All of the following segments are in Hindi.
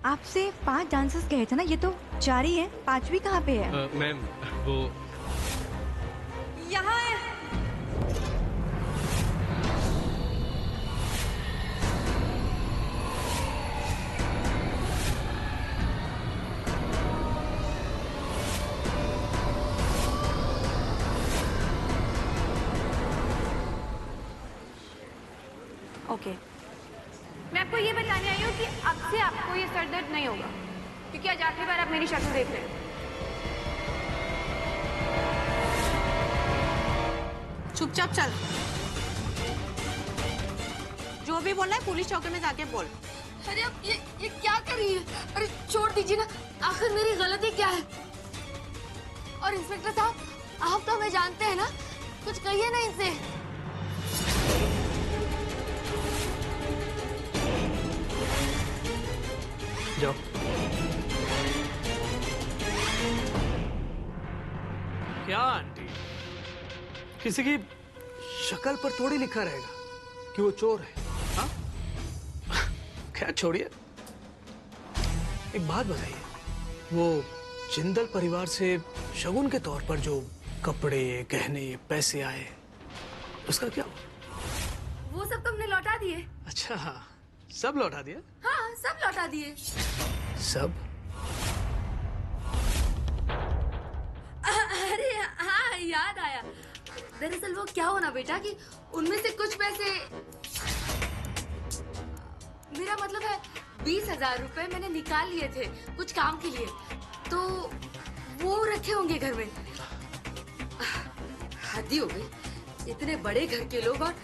आपसे 5 डांसर्स कहे थे ना, ये तो 4 ही है, 5वीं कहाँ पे है? मैम वो यहाँ है। ओके, मैं आपको ये बताने आई हूँ कि अब से आपको ये सर दर्द नहीं होगा, क्योंकि आज आखिरी बार आप मेरी शक्ल देख रहे हैं। चुपचाप चल, जो भी बोलना है पुलिस चौकी में जाके बोल। अरे अब ये क्या कर रही है? अरे छोड़ दीजिए ना, आखिर मेरी गलती क्या है? और इंस्पेक्टर साहब, आप तो हमें जानते हैं ना, कुछ कहिए ना इनसे। जाओ। क्या आंटी, किसी की शक्ल पर थोड़ी लिखा रहेगा कि वो चोर है? हाँ, खैर छोड़िए। एक बात बताइए, वो जिंदल परिवार से शगुन के तौर पर जो कपड़े, गहने, पैसे आए, उसका क्या? वो सब तुमने लौटा दिए? अच्छा, सब लौटा दिया? हाँ, सब लौटा दिए। सब? अरे हाँ, याद आया। दरअसल वो क्या होना बेटा कि उनमें से कुछ पैसे, मेरा मतलब है 20,000 रुपए मैंने निकाल लिए थे कुछ काम के लिए, तो वो रखे होंगे घर में। हद ही हो गई, इतने बड़े घर के लोग और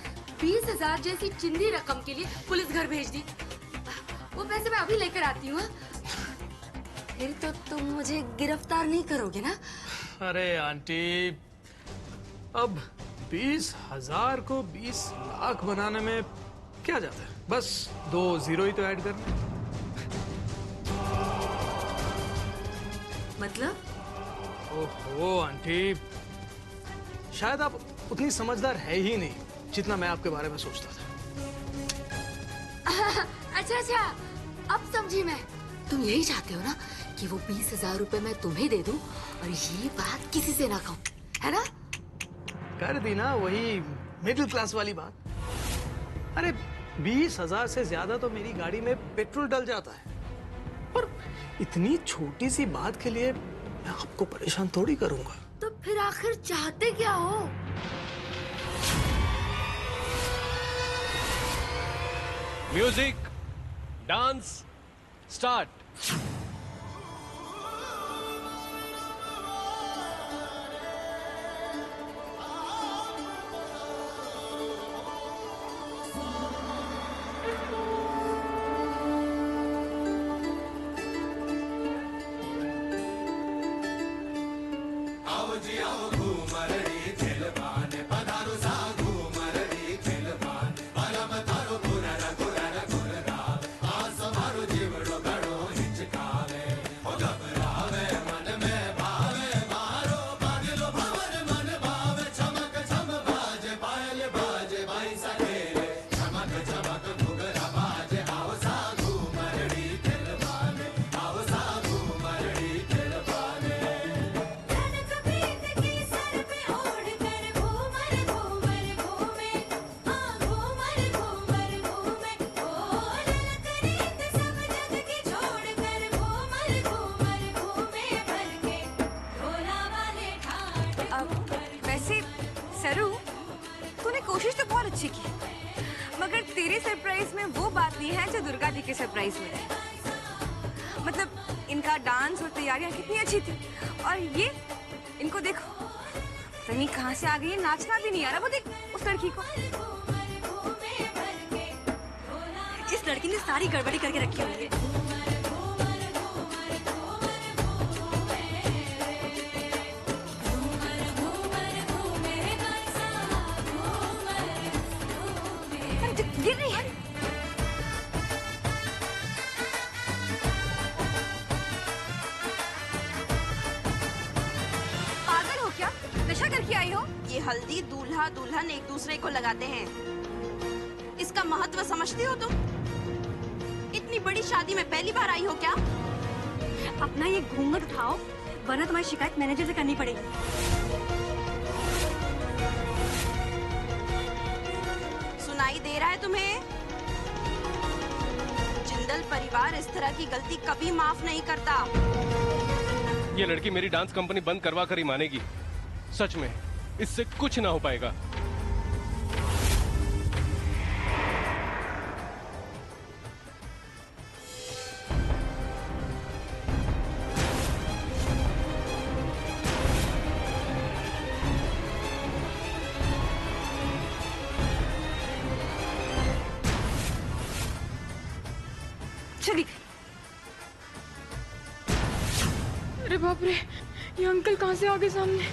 20,000 जैसी चिंदी रकम के लिए पुलिस घर भेज दी। वो पैसे मैं अभी लेकर आती हूँ। फिर तो तुम मुझे गिरफ्तार नहीं करोगे ना? अरे आंटी, अब 20,000 को 20 लाख बनाने में क्या जाता है? बस 2 जीरो ही तो ऐड करना। मतलब? ओहो आंटी, शायद आप उतनी समझदार है ही नहीं जितना मैं आपके बारे में सोचता था। अच्छा, अब समझी मैं। तुम यही चाहते हो ना कि वो 20,000 रुपए मैं तुम्हें दे दूं और ये बात किसी से ना कहूं, है ना? कर दी ना वही मिडिल क्लास वाली बात। अरे 20,000 से ज्यादा तो मेरी गाड़ी में पेट्रोल डल जाता है, और इतनी छोटी सी बात के लिए मैं आपको परेशान थोड़ी करूंगा। तो फिर आखिर चाहते क्या हो? Music, dance, start. कोशिश तो बहुत अच्छी की, मगर तेरे सरप्राइज में वो बात नहीं है जो दुर्गा दी के सरप्राइज में है। मतलब इनका डांस और तैयारियां कितनी अच्छी थी, और ये इनको देखो तनी कहाँ से आ गई है, नाचना भी नहीं आ रहा। वो देख उस लड़की को, इस लड़की ने सारी गड़बड़ी करके रखी हुई है। गिर रही है। पागल हो क्या? नशा करके आई हो? ये हल्दी दूल्हा दुल्हन एक दूसरे को लगाते हैं, इसका महत्व समझती हो तुम? इतनी बड़ी शादी में पहली बार आई हो क्या? अपना ये घूंघट उठाओ, वरना तुम्हारी शिकायत मैनेजर से करनी पड़ेगी। सुनाई दे रहा है तुम्हें? जिंदल परिवार इस तरह की गलती कभी माफ नहीं करता। ये लड़की मेरी डांस कंपनी बंद करवा कर ही मानेगी। सच में इससे कुछ ना हो पाएगा। चली। अरे बाप रे, ये अंकल कहाँ से आ गए सामने?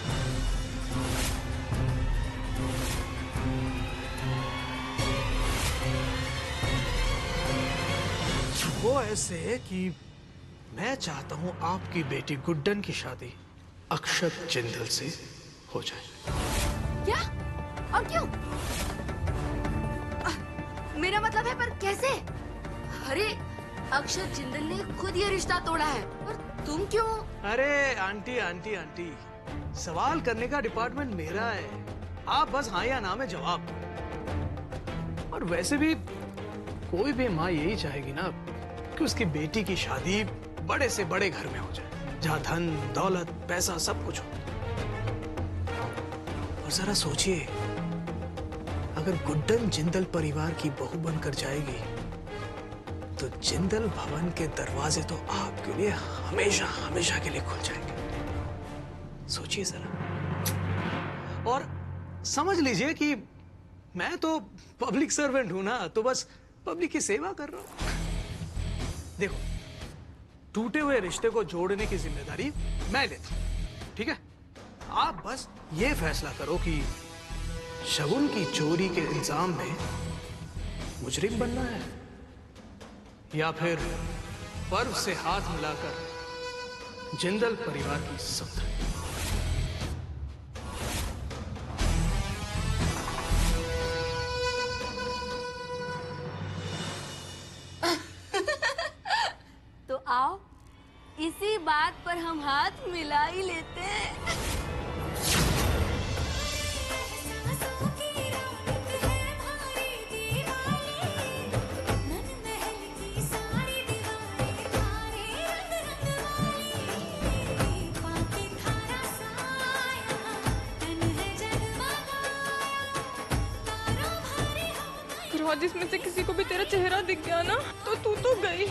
वो ऐसे कि मैं चाहता हूं आपकी बेटी गुड्डन की शादी अक्षत जिंदल से हो जाए। क्या? और क्यों? मेरा मतलब है, पर कैसे? अरे अक्षत जिंदल ने खुद ये रिश्ता तोड़ा है, और तुम क्यों? अरे आंटी आंटी आंटी, सवाल करने का डिपार्टमेंट मेरा है, आप बस हाँ या ना में जवाब दो। और वैसे भी कोई भी माँ यही चाहेगी ना कि उसकी बेटी की शादी बड़े से बड़े घर में हो जाए, जहाँ धन दौलत पैसा सब कुछ हो। और जरा सोचिए, अगर गुड्डन जिंदल परिवार की बहू बनकर जाएगी तो जिंदल भवन के दरवाजे तो आपके लिए हमेशा हमेशा के लिए खुल जाएंगे। सोचिए जरा। और समझ लीजिए कि मैं तो पब्लिक सर्वेंट हूं ना, तो बस पब्लिक की सेवा कर रहा हूं। देखो, टूटे हुए रिश्ते को जोड़ने की जिम्मेदारी मैं लेता हूं, ठीक है? आप बस ये फैसला करो कि शगुन की चोरी के इल्जाम में मुजरिम बनना है या फिर पर्व से हाथ मिलाकर जिंदल परिवार की संपत्ति। तो आओ, इसी बात पर हम हाथ मिला ही लेते हैं। जिसमें से किसी को भी तेरा चेहरा दिख गया ना, तो तू तो गई।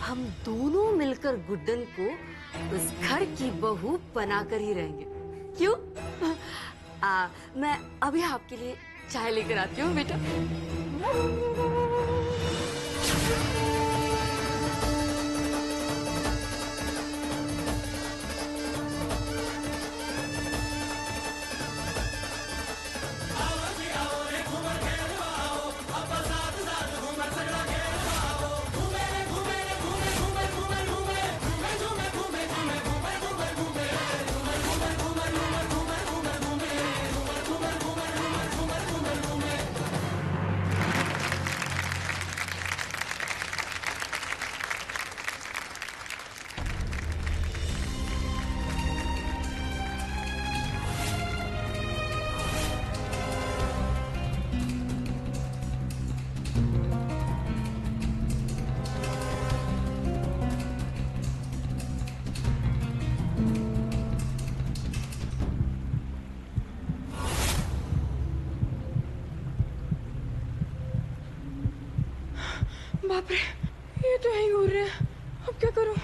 हम दोनों मिलकर गुड्डन को उस घर की बहू बनाकर ही रहेंगे, क्यों? मैं अभी आपके लिए चाय लेकर आती हूँ बेटा। बाप रे, ये तो यहीं घूर रहे हैं। अब क्या करूं?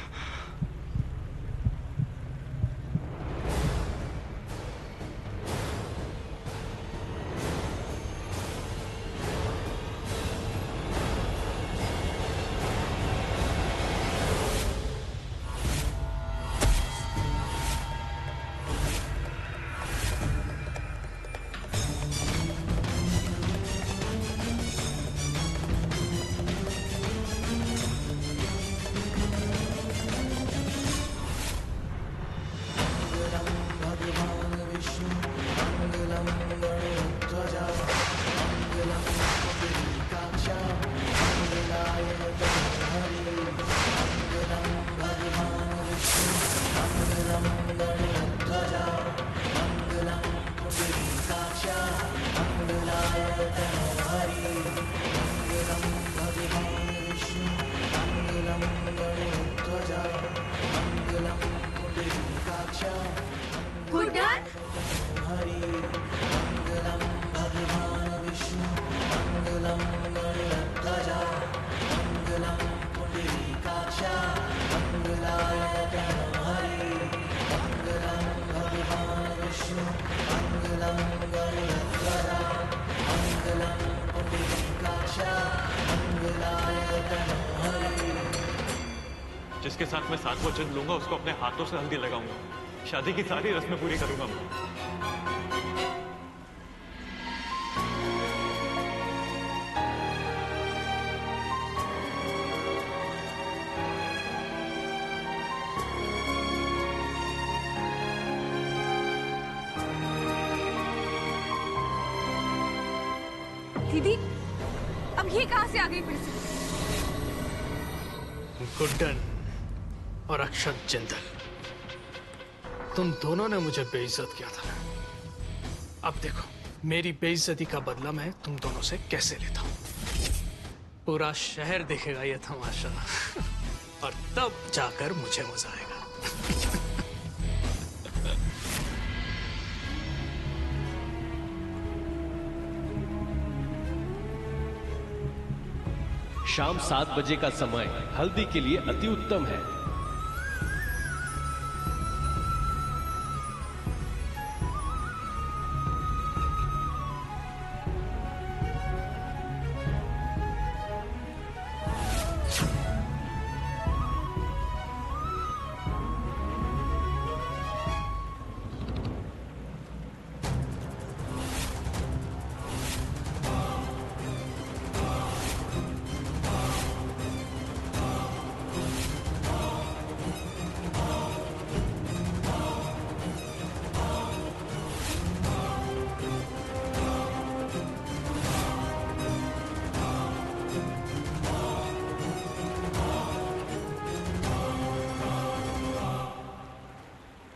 जिसके साथ मैं 7वां जन्म लूंगा उसको अपने हाथों से हल्दी लगाऊंगा, शादी की सारी रस्में पूरी करूंगा मैं। दीदी अब ये कहाँ से आ गई फिर से? गुड्डन और अक्षत जिंदल, तुम दोनों ने मुझे बेइज्जत किया था। अब देखो मेरी बेइज्जती का बदला मैं तुम दोनों से कैसे लेता हूं। पूरा शहर देखेगा ये तमाशा और तब जाकर मुझे मजा आएगा। शाम 7 बजे का समय हल्दी के लिए अति उत्तम है।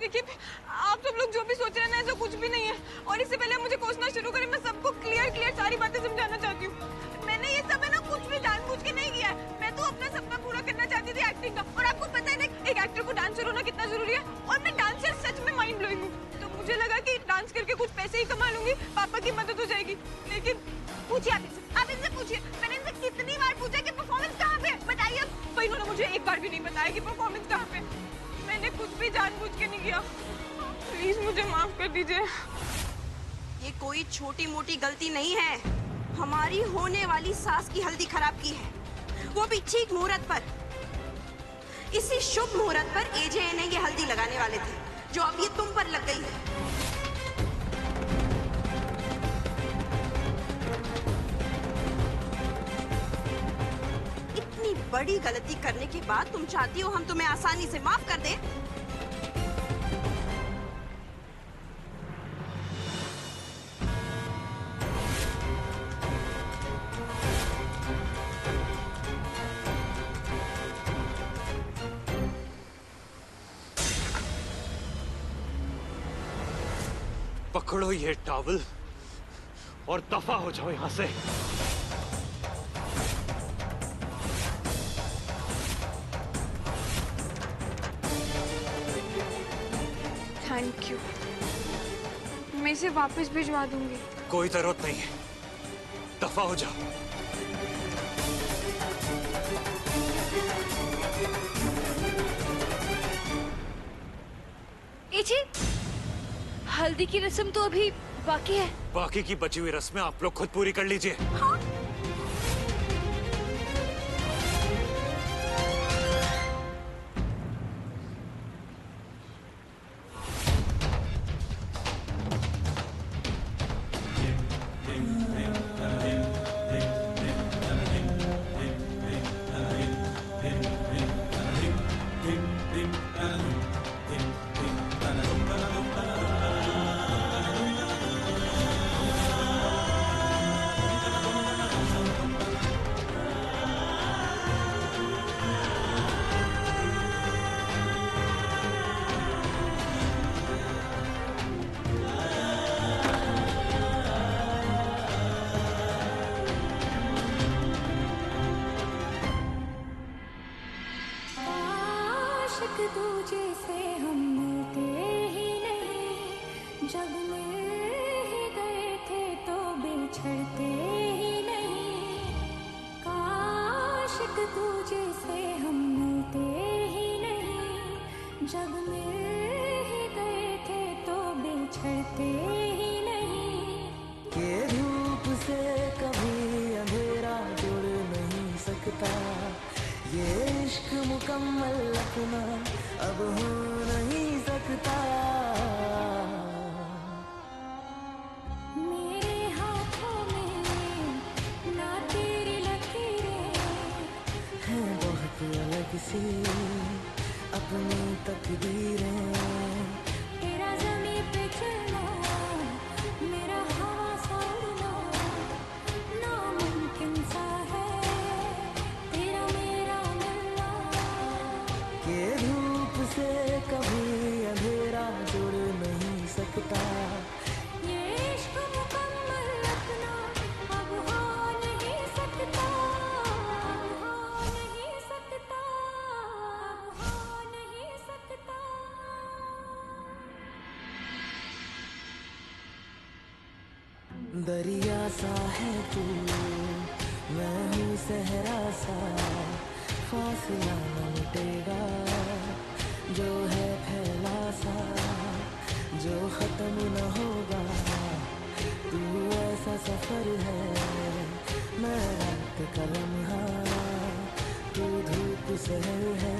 देखिए आप सब लोग जो भी सोच रहे हैं ना ऐसा कुछ भी नहीं है। और इससे पहले मुझे कोसना शुरू करें, मैं सबको क्लियर सारी बातें समझाना चाहती हूँ। मैंने ये सब है ना कुछ भी जानबूझ के नहीं किया है। मैं तो अपना सपना पूरा करना चाहती थी एक्टिंग का। और आपको पता है ना एक एक्टर को डांसर होना कितना जरूरी है। और मैं डांसर सच में माइंड ब्लोइंग हूँ। तो मुझे लगा कि डांस करके कुछ पैसे ही कमा लूंगी, पापा की मदद हो जाएगी। लेकिन पूछिए आप इनसे पूछिए। मैंने इनसे कितनी बार पूछा कि परफॉर्मेंस कहाँ पे बताइए, पर इन्होंने मुझे एक बार भी नहीं बताया कि परफॉर्मेंस कहाँ पे। मैंने कुछ भी जानबूझ के नहीं किया। प्लीज मुझे माफ कर दीजिए। ये कोई छोटी मोटी गलती नहीं है। हमारी होने वाली सास की हल्दी खराब की है, वो भी ठीक मुहूर्त पर। इसी शुभ मुहूर्त पर एजेएन ये हल्दी लगाने वाले थे, जो अब ये तुम पर लग गई है। इतनी बड़ी गलती करने के बाद तुम चाहती हो हम तुम्हें आसानी से माफ कर दें? पकड़ो ये टॉवल और दफा हो जाओ यहां से। Thank you. मैं इसे वापस भिजवा दूंगी। कोई जरूरत नहीं है, दफा हो जाओ। जी, हल्दी की रस्म तो अभी बाकी है। बाकी की बची हुई रस्में आप लोग खुद पूरी कर लीजिए। हाँ? तुझे से हम मिलते ही नहीं, जब मिल ही गए थे तो बिछड़ते ही नहीं। काश तुझे से हम मिलते ही नहीं, जब मिल ही गए थे तो बिछड़ते ही नहीं। के धूप से कभी अंधेरा जुड़ नहीं सकता, ये इश्क मुकम्मल अपना अब हो नहीं सकता। मेरे हाथों में ना तेरी लकीरें हैं बहुत अलग सी अपनी तकदीरें। तेरा ज़मीं पे चलना मेरा हवा सा उड़ना नामुमकिन सा है तेरा मेरा मिलना। के धूप से कभी अंधेरा जुड़ नहीं सकता। ये इश्क मुकम्मल अपना अब हो नहीं सकता, हो नहीं सकता, हो नहीं सकता। दरिया सा है तू मैं हूँ सहरा सा, फासला न मिटेगा जो है फैला सा, जो खत्म न होगा। तू ऐसा सफर है मैं रात का लम्हा, तू धूप सहर है।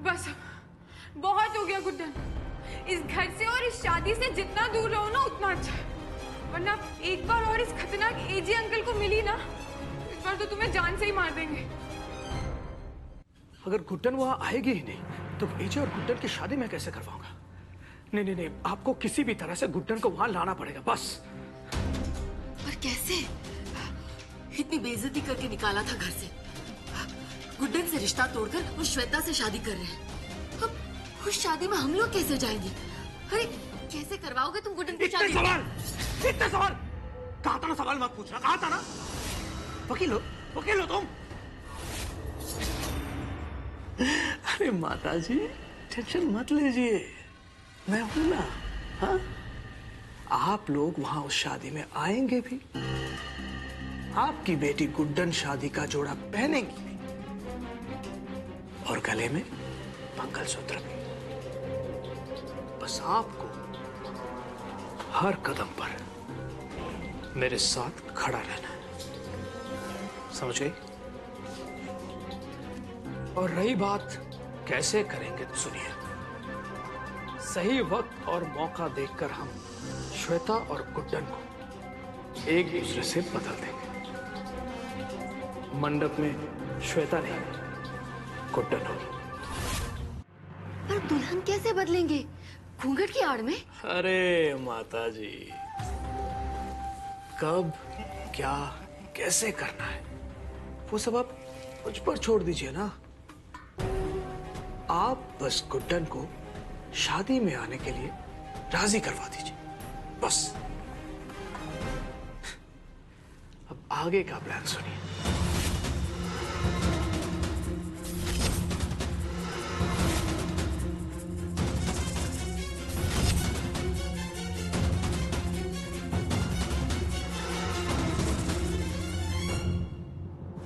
बस बहुत हो गया गुड्डन। इस घर से और इस शादी से जितना दूर रहो ना उतना अच्छा है, वरना एक बार और इस खतरनाक एजी अंकल को मिली ना, इस बार तो तुम्हें जान से ही मार देंगे। अगर गुड्डन वहां आएगी ही नहीं तो एजे और गुड्डन की शादी मैं कैसे करवाऊंगा? नहीं नहीं नहीं, आपको किसी भी तरह से गुड्डन को वहां लाना पड़ेगा बस। पर कैसे? इतनी बेइज्जती करके निकाला था घर से, गुड्डन से रिश्ता तोड़कर वो श्वेता से शादी कर रहे हैं। अब उस शादी में हम लोग कैसे जाएंगे? अरे कैसे करवाओगे तुम गुड्डन की इतने शादी? सवाल कहा था ना, सवाल मत पूछना, कहा था ना। वकील हो तुम। अरे माता जी टेंशन मत लीजिए, मैं हूं ना। हाँ, आप लोग वहां उस शादी में आएंगे भी, आपकी बेटी गुड्डन शादी का जोड़ा पहनेंगी और गले में मंगलसूत्र भी। बस आपको हर कदम पर मेरे साथ खड़ा रहना है, समझ गई? और रही बात कैसे करेंगे तो सुनिए, सही वक्त और मौका देखकर हम श्वेता और गुड्डन को एक दूसरे से बदल देंगे। मंडप में श्वेता नहीं गुड्डन होगी। पर दुल्हन कैसे बदलेंगे? घूंघट की आड़ में? अरे माता जी, कब क्या कैसे करना है वो सब आप मुझ पर छोड़ दीजिए ना। आप बस गुड्डन को शादी में आने के लिए राजी करवा दीजिए बस। अब आगे का प्लान सुनिए।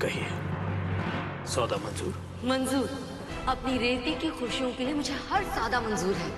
कहिए, सौदा मंजूर? मंजूर। अपनी रेवती की खुशियों के लिए मुझे हर सौदा मंजूर है।